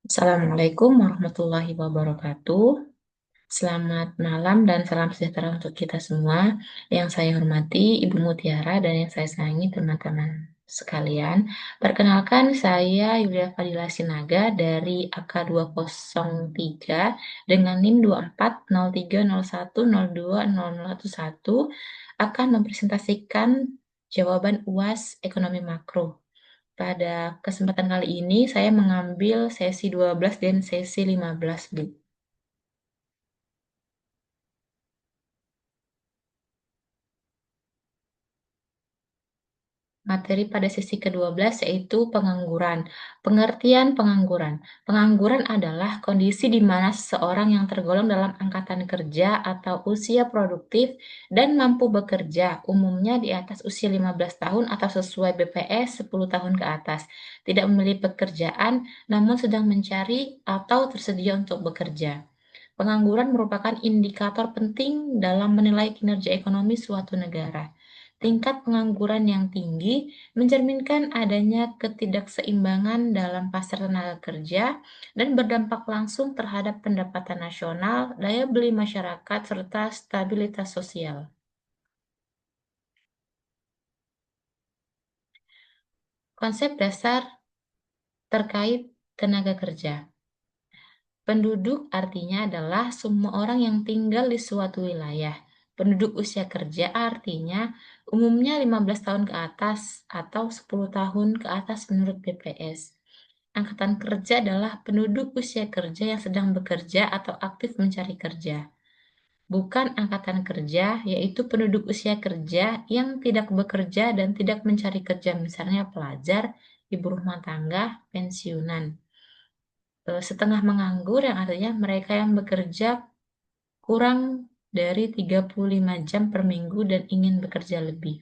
Assalamualaikum warahmatullahi wabarakatuh. Selamat malam dan salam sejahtera untuk kita semua. Yang saya hormati Ibu Mutiara dan yang saya sayangi teman-teman sekalian. Perkenalkan saya Yulia Fadila Sinaga dari AK203 dengan NIM 240301020011 akan mempresentasikan jawaban UAS Ekonomi Makro. Pada kesempatan kali ini, saya mengambil sesi 12 dan sesi 15, Bu. Materi pada sesi ke-12 yaitu pengangguran. Pengertian pengangguran. Pengangguran adalah kondisi di mana seseorang yang tergolong dalam angkatan kerja atau usia produktif dan mampu bekerja, umumnya di atas usia 15 tahun atau sesuai BPS 10 tahun ke atas, tidak memiliki pekerjaan namun sedang mencari atau tersedia untuk bekerja. Pengangguran merupakan indikator penting dalam menilai kinerja ekonomi suatu negara. Tingkat pengangguran yang tinggi mencerminkan adanya ketidakseimbangan dalam pasar tenaga kerja dan berdampak langsung terhadap pendapatan nasional, daya beli masyarakat, serta stabilitas sosial. Konsep dasar terkait tenaga kerja. Penduduk artinya adalah semua orang yang tinggal di suatu wilayah. Penduduk usia kerja artinya umumnya 15 tahun ke atas atau 10 tahun ke atas menurut BPS. Angkatan kerja adalah penduduk usia kerja yang sedang bekerja atau aktif mencari kerja. Bukan angkatan kerja, yaitu penduduk usia kerja yang tidak bekerja dan tidak mencari kerja, misalnya pelajar, ibu rumah tangga, pensiunan. Setengah menganggur yang artinya mereka yang bekerja kurang dari 35 jam per minggu dan ingin bekerja lebih.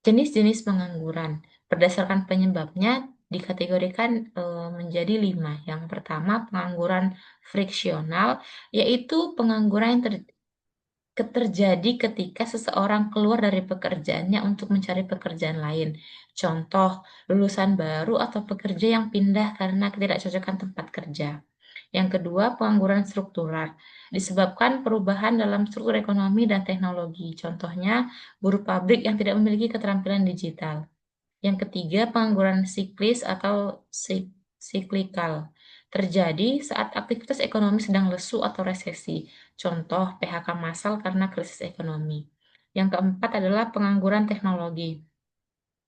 Jenis-jenis pengangguran berdasarkan penyebabnya dikategorikan menjadi 5. Yang pertama, pengangguran friksional, yaitu pengangguran yang terjadi ketika seseorang keluar dari pekerjaannya untuk mencari pekerjaan lain. Contoh, lulusan baru atau pekerja yang pindah karena ketidakcocokan tempat kerja. Yang kedua, pengangguran struktural, disebabkan perubahan dalam struktur ekonomi dan teknologi. Contohnya, buruh pabrik yang tidak memiliki keterampilan digital. Yang ketiga, pengangguran siklis atau siklikal, terjadi saat aktivitas ekonomi sedang lesu atau resesi. Contoh, PHK massal karena krisis ekonomi. Yang keempat adalah pengangguran teknologi.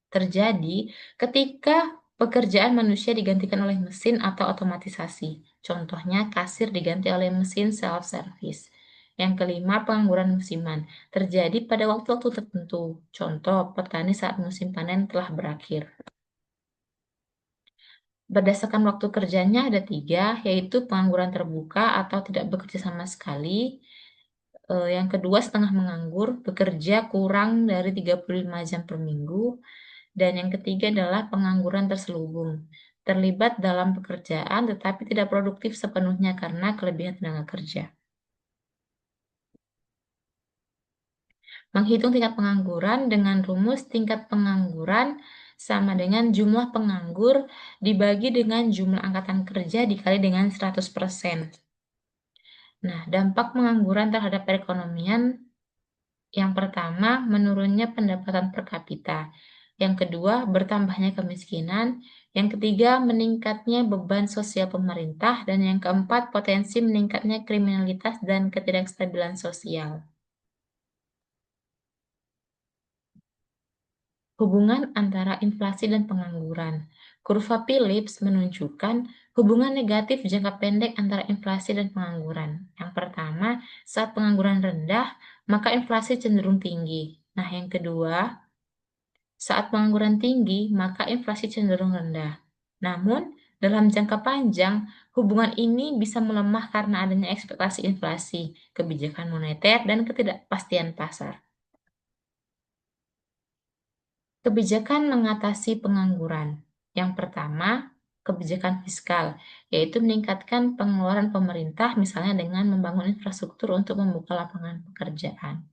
Terjadi ketika pekerjaan manusia digantikan oleh mesin atau otomatisasi. Contohnya, kasir diganti oleh mesin self-service. Yang kelima, pengangguran musiman. Terjadi pada waktu-waktu tertentu. Contoh, petani saat musim panen telah berakhir. Berdasarkan waktu kerjanya ada 3, yaitu pengangguran terbuka atau tidak bekerja sama sekali. Yang kedua, setengah menganggur, bekerja kurang dari 35 jam per minggu. Dan yang ketiga adalah pengangguran terselubung, terlibat dalam pekerjaan tetapi tidak produktif sepenuhnya karena kelebihan tenaga kerja. Menghitung tingkat pengangguran dengan rumus tingkat pengangguran sama dengan jumlah penganggur dibagi dengan jumlah angkatan kerja dikali dengan 100%. Nah, dampak pengangguran terhadap perekonomian, yang pertama, menurunnya pendapatan per kapita. Yang kedua, bertambahnya kemiskinan. Yang ketiga, meningkatnya beban sosial pemerintah. Dan yang keempat, potensi meningkatnya kriminalitas dan ketidakstabilan sosial. Hubungan antara inflasi dan pengangguran. Kurva Phillips menunjukkan hubungan negatif jangka pendek antara inflasi dan pengangguran. Yang pertama, saat pengangguran rendah, maka inflasi cenderung tinggi. Nah, yang kedua, saat pengangguran tinggi, maka inflasi cenderung rendah. Namun, dalam jangka panjang, hubungan ini bisa melemah karena adanya ekspektasi inflasi, kebijakan moneter, dan ketidakpastian pasar. Kebijakan mengatasi pengangguran. Yang pertama, kebijakan fiskal, yaitu meningkatkan pengeluaran pemerintah misalnya dengan membangun infrastruktur untuk membuka lapangan pekerjaan.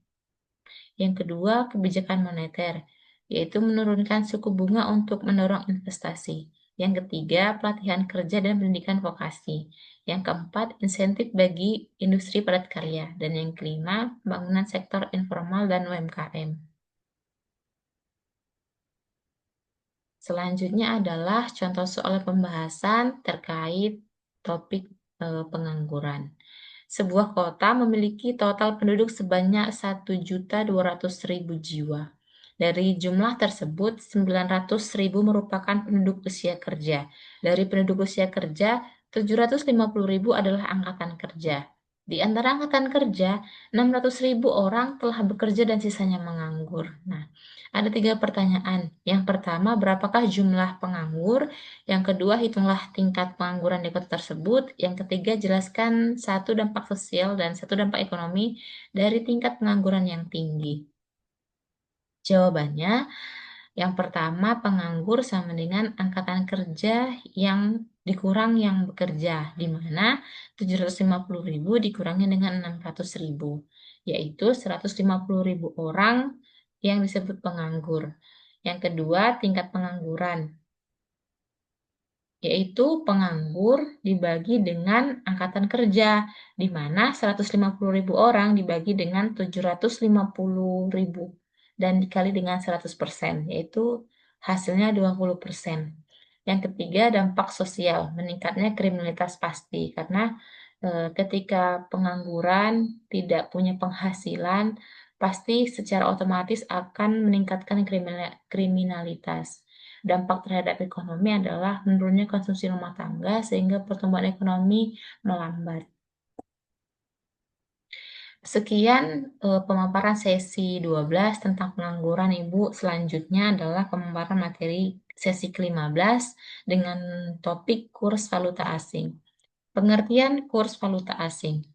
Yang kedua, kebijakan moneter, yaitu menurunkan suku bunga untuk mendorong investasi. Yang ketiga, pelatihan kerja dan pendidikan vokasi. Yang keempat, insentif bagi industri padat karya. Dan yang kelima, pembangunan sektor informal dan UMKM. Selanjutnya adalah contoh soal pembahasan terkait topik pengangguran. Sebuah kota memiliki total penduduk sebanyak 1.200.000 jiwa. Dari jumlah tersebut, 900.000 merupakan penduduk usia kerja. Dari penduduk usia kerja, 750.000 adalah angkatan kerja. Di antara angkatan kerja, 600.000 orang telah bekerja dan sisanya menganggur. Nah, ada 3 pertanyaan. Yang pertama, berapakah jumlah penganggur? Yang kedua, hitunglah tingkat pengangguran di kota tersebut. Yang ketiga, jelaskan satu dampak sosial dan satu dampak ekonomi dari tingkat pengangguran yang tinggi. Jawabannya, yang pertama, penganggur sama dengan angkatan kerja yang dikurang yang bekerja, di mana 750.000 dikurangi dengan 600.000, yaitu 150.000 orang yang disebut penganggur. Yang kedua, tingkat pengangguran, yaitu penganggur dibagi dengan angkatan kerja, di mana 150.000 orang dibagi dengan 750.000 dan dikali dengan 100%, yaitu hasilnya 20%. Yang ketiga, dampak sosial, meningkatnya kriminalitas pasti, karena ketika pengangguran tidak punya penghasilan, pasti secara otomatis akan meningkatkan kriminalitas. Dampak terhadap ekonomi adalah menurunnya konsumsi rumah tangga sehingga pertumbuhan ekonomi melambat. Sekian pemaparan sesi 12 tentang pengangguran, Ibu. Selanjutnya adalah pemaparan materi sesi ke-15 dengan topik kurs valuta asing. Pengertian kurs valuta asing.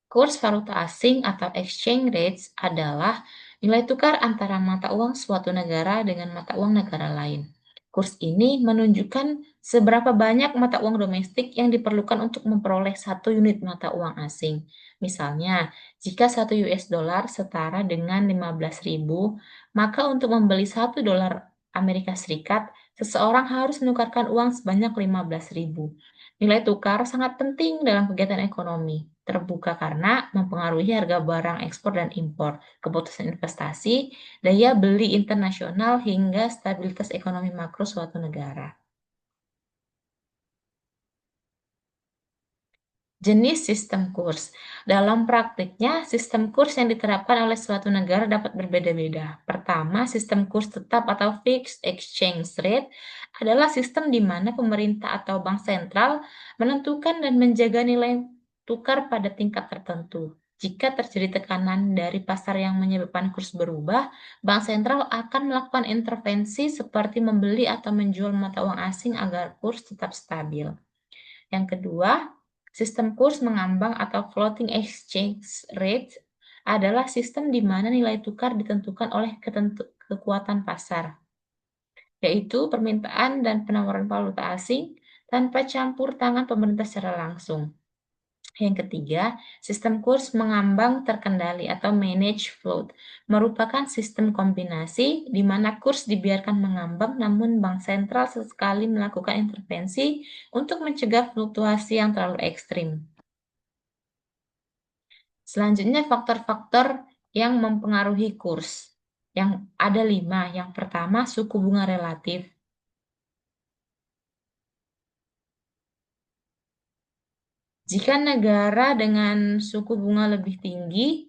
Kurs valuta asing atau exchange rates adalah nilai tukar antara mata uang suatu negara dengan mata uang negara lain. Kurs ini menunjukkan seberapa banyak mata uang domestik yang diperlukan untuk memperoleh satu unit mata uang asing. Misalnya, jika 1 US dollar setara dengan 15.000, maka untuk membeli 1 dolar Amerika Serikat, seseorang harus menukarkan uang sebanyak 15.000. Nilai tukar sangat penting dalam kegiatan ekonomi, terbuka karena mempengaruhi harga barang ekspor dan impor, keputusan investasi, daya beli internasional, hingga stabilitas ekonomi makro suatu negara. Jenis sistem kurs. Dalam praktiknya, sistem kurs yang diterapkan oleh suatu negara dapat berbeda-beda. Pertama, sistem kurs tetap atau fixed exchange rate adalah sistem di mana pemerintah atau bank sentral menentukan dan menjaga nilai tukar pada tingkat tertentu. Jika terjadi tekanan dari pasar yang menyebabkan kurs berubah, bank sentral akan melakukan intervensi seperti membeli atau menjual mata uang asing agar kurs tetap stabil. Yang kedua, sistem kurs mengambang atau floating exchange rate adalah sistem di mana nilai tukar ditentukan oleh kekuatan pasar, yaitu permintaan dan penawaran valuta asing tanpa campur tangan pemerintah secara langsung. Yang ketiga, sistem kurs mengambang terkendali atau managed float merupakan sistem kombinasi di mana kurs dibiarkan mengambang namun bank sentral sesekali melakukan intervensi untuk mencegah fluktuasi yang terlalu ekstrim. Selanjutnya, faktor-faktor yang mempengaruhi kurs. Yang ada 5. Yang pertama, suku bunga relatif. Jika negara dengan suku bunga lebih tinggi,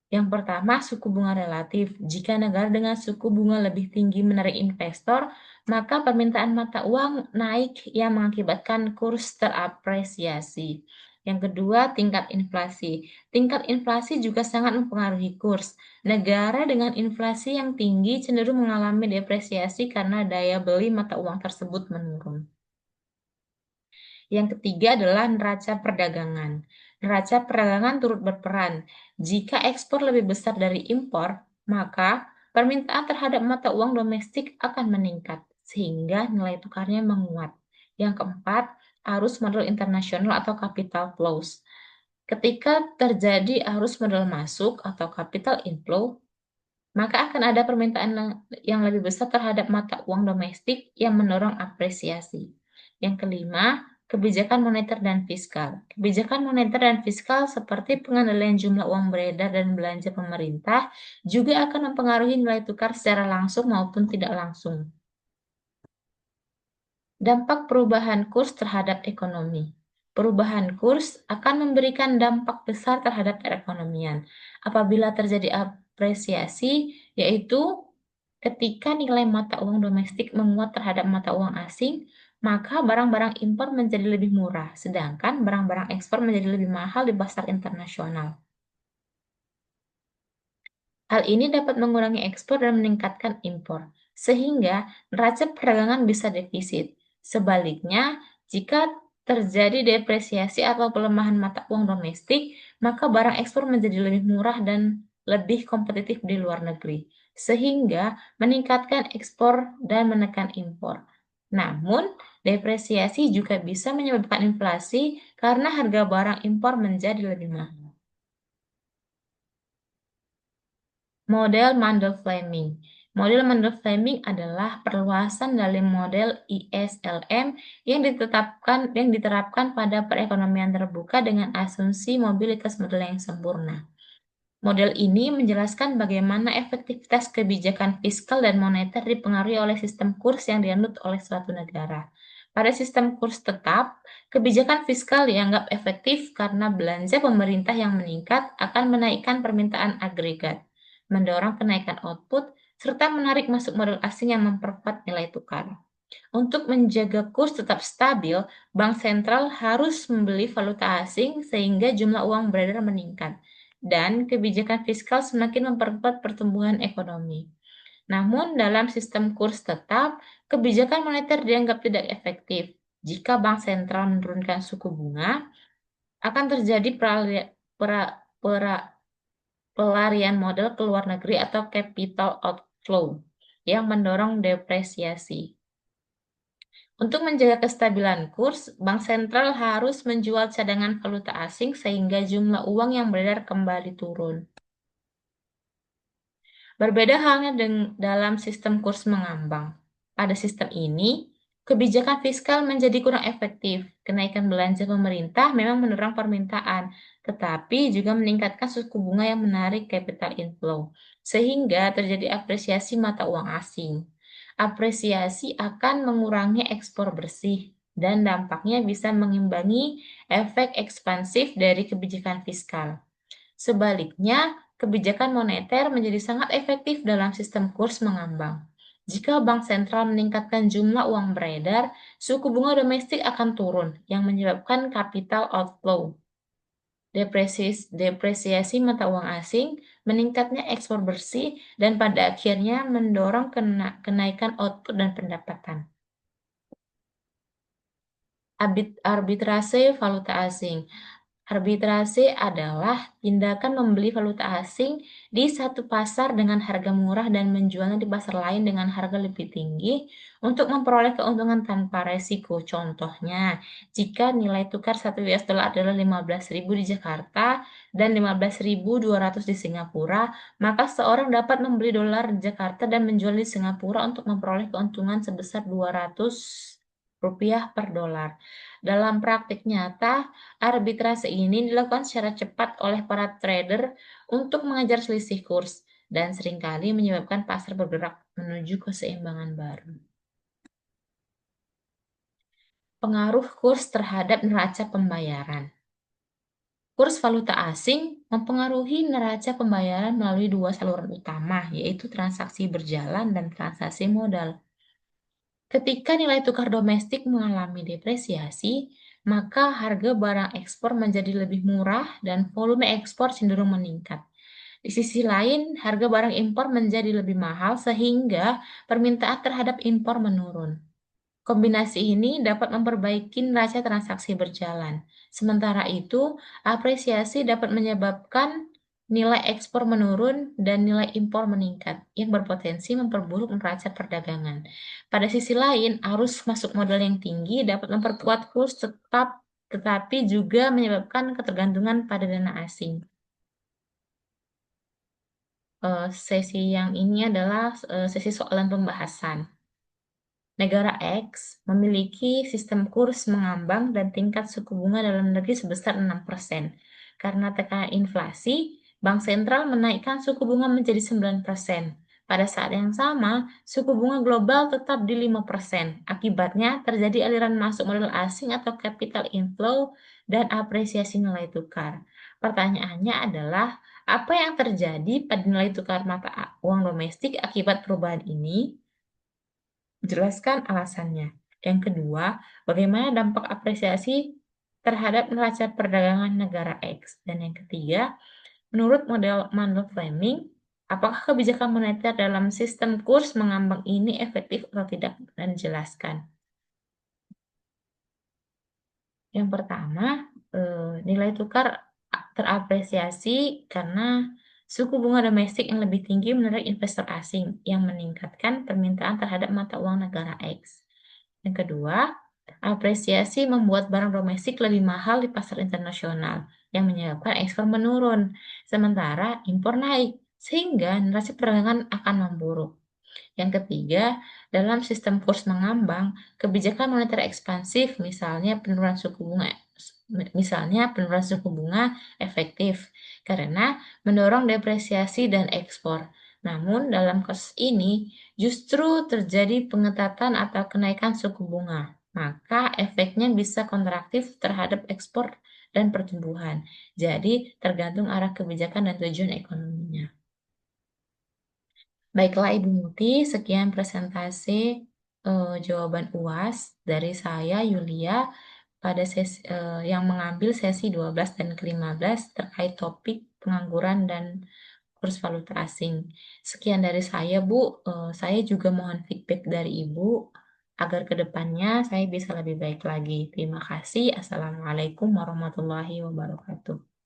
yang pertama, suku bunga relatif. Jika negara dengan suku bunga lebih tinggi menarik investor, maka permintaan mata uang naik yang mengakibatkan kurs terapresiasi. Yang kedua, tingkat inflasi. Tingkat inflasi juga sangat mempengaruhi kurs. Negara dengan inflasi yang tinggi cenderung mengalami depresiasi karena daya beli mata uang tersebut menurun. Yang ketiga adalah neraca perdagangan. Neraca perdagangan turut berperan. Jika ekspor lebih besar dari impor, maka permintaan terhadap mata uang domestik akan meningkat, sehingga nilai tukarnya menguat. Yang keempat, arus modal internasional atau capital flows. Ketika terjadi arus modal masuk atau capital inflow, maka akan ada permintaan yang lebih besar terhadap mata uang domestik yang mendorong apresiasi. Yang kelima, kebijakan moneter dan fiskal. Kebijakan moneter dan fiskal seperti pengendalian jumlah uang beredar dan belanja pemerintah juga akan mempengaruhi nilai tukar secara langsung maupun tidak langsung. Dampak perubahan kurs terhadap ekonomi. Perubahan kurs akan memberikan dampak besar terhadap perekonomian. Apabila terjadi apresiasi, yaitu ketika nilai mata uang domestik menguat terhadap mata uang asing, maka barang-barang impor menjadi lebih murah, sedangkan barang-barang ekspor menjadi lebih mahal di pasar internasional. Hal ini dapat mengurangi ekspor dan meningkatkan impor, sehingga neraca perdagangan bisa defisit. Sebaliknya, jika terjadi depresiasi atau pelemahan mata uang domestik, maka barang ekspor menjadi lebih murah dan lebih kompetitif di luar negeri, sehingga meningkatkan ekspor dan menekan impor. Namun, depresiasi juga bisa menyebabkan inflasi karena harga barang impor menjadi lebih mahal. Model Mundell-Fleming. Model Mundell-Fleming adalah perluasan dari model ISLM yang diterapkan pada perekonomian terbuka dengan asumsi mobilitas model yang sempurna. Model ini menjelaskan bagaimana efektivitas kebijakan fiskal dan moneter dipengaruhi oleh sistem kurs yang dianut oleh suatu negara. Pada sistem kurs tetap, kebijakan fiskal dianggap efektif karena belanja pemerintah yang meningkat akan menaikkan permintaan agregat, mendorong kenaikan output, serta menarik masuk modal asing yang memperkuat nilai tukar. Untuk menjaga kurs tetap stabil, bank sentral harus membeli valuta asing sehingga jumlah uang beredar meningkat, dan kebijakan fiskal semakin memperkuat pertumbuhan ekonomi. Namun, dalam sistem kurs tetap, kebijakan moneter dianggap tidak efektif. Jika bank sentral menurunkan suku bunga, akan terjadi pelarian modal ke luar negeri atau capital outflow yang mendorong depresiasi. Untuk menjaga kestabilan kurs, bank sentral harus menjual cadangan valuta asing sehingga jumlah uang yang beredar kembali turun. Berbeda halnya dalam sistem kurs mengambang. Pada sistem ini, kebijakan fiskal menjadi kurang efektif. Kenaikan belanja pemerintah memang mendorong permintaan, tetapi juga meningkatkan suku bunga yang menarik capital inflow, sehingga terjadi apresiasi mata uang asing. Apresiasi akan mengurangi ekspor bersih, dan dampaknya bisa mengimbangi efek ekspansif dari kebijakan fiskal. Sebaliknya, kebijakan moneter menjadi sangat efektif dalam sistem kurs mengambang. Jika bank sentral meningkatkan jumlah uang beredar, suku bunga domestik akan turun, yang menyebabkan capital outflow. Depresiasi mata uang asing, meningkatnya ekspor bersih, dan pada akhirnya mendorong kenaikan output dan pendapatan. Arbitrase valuta asing. Arbitrase adalah tindakan membeli valuta asing di satu pasar dengan harga murah dan menjualnya di pasar lain dengan harga lebih tinggi untuk memperoleh keuntungan tanpa resiko. Contohnya, jika nilai tukar 1 US dollar adalah 15.000 di Jakarta dan 15.200 di Singapura, maka seorang dapat membeli dolar di Jakarta dan menjual di Singapura untuk memperoleh keuntungan sebesar 200 rupiah per dolar. Dalam praktik nyata, arbitrase ini dilakukan secara cepat oleh para trader untuk mengejar selisih kurs dan seringkali menyebabkan pasar bergerak menuju keseimbangan baru. Pengaruh kurs terhadap neraca pembayaran. Kurs valuta asing mempengaruhi neraca pembayaran melalui dua saluran utama, yaitu transaksi berjalan dan transaksi modal. Ketika nilai tukar domestik mengalami depresiasi, maka harga barang ekspor menjadi lebih murah dan volume ekspor cenderung meningkat. Di sisi lain, harga barang impor menjadi lebih mahal sehingga permintaan terhadap impor menurun. Kombinasi ini dapat memperbaiki neraca transaksi berjalan. Sementara itu, apresiasi dapat menyebabkan nilai ekspor menurun dan nilai impor meningkat, yang berpotensi memperburuk neraca perdagangan. Pada sisi lain, arus masuk modal yang tinggi dapat memperkuat kurs tetap tetapi juga menyebabkan ketergantungan pada dana asing. Sesi yang ini adalah, sesi soalan pembahasan. Negara X memiliki sistem kurs mengambang dan tingkat suku bunga dalam negeri sebesar 6%. Karena tekanan inflasi, Bank Sentral menaikkan suku bunga menjadi 9%. Pada saat yang sama, suku bunga global tetap di 5%. Akibatnya, terjadi aliran masuk modal asing atau capital inflow dan apresiasi nilai tukar. Pertanyaannya adalah, apa yang terjadi pada nilai tukar mata uang domestik akibat perubahan ini? Jelaskan alasannya. Yang kedua, bagaimana dampak apresiasi terhadap neraca perdagangan negara X. Dan yang ketiga, menurut model Mandel Fleming, apakah kebijakan moneter dalam sistem kurs mengambang ini efektif atau tidak? Dan jelaskan. Yang pertama, nilai tukar terapresiasi karena suku bunga domestik yang lebih tinggi menarik investor asing yang meningkatkan permintaan terhadap mata uang negara X. Yang kedua, apresiasi membuat barang domestik lebih mahal di pasar internasional yang menyebabkan ekspor menurun, sementara impor naik, sehingga neraca perdagangan akan memburuk. Yang ketiga, dalam sistem kurs mengambang, kebijakan moneter ekspansif, misalnya penurunan suku bunga efektif karena mendorong depresiasi dan ekspor. Namun dalam kasus ini justru terjadi pengetatan atau kenaikan suku bunga. Maka efeknya bisa kontraktif terhadap ekspor dan pertumbuhan. Jadi tergantung arah kebijakan dan tujuan ekonominya. Baiklah Ibu Muti, sekian presentasi, jawaban UAS dari saya Yulia pada yang mengambil sesi 12 dan ke-15 terkait topik pengangguran dan kurs valuta asing. Sekian dari saya Bu, saya juga mohon feedback dari Ibu agar ke depannya saya bisa lebih baik lagi. Terima kasih. Assalamualaikum warahmatullahi wabarakatuh.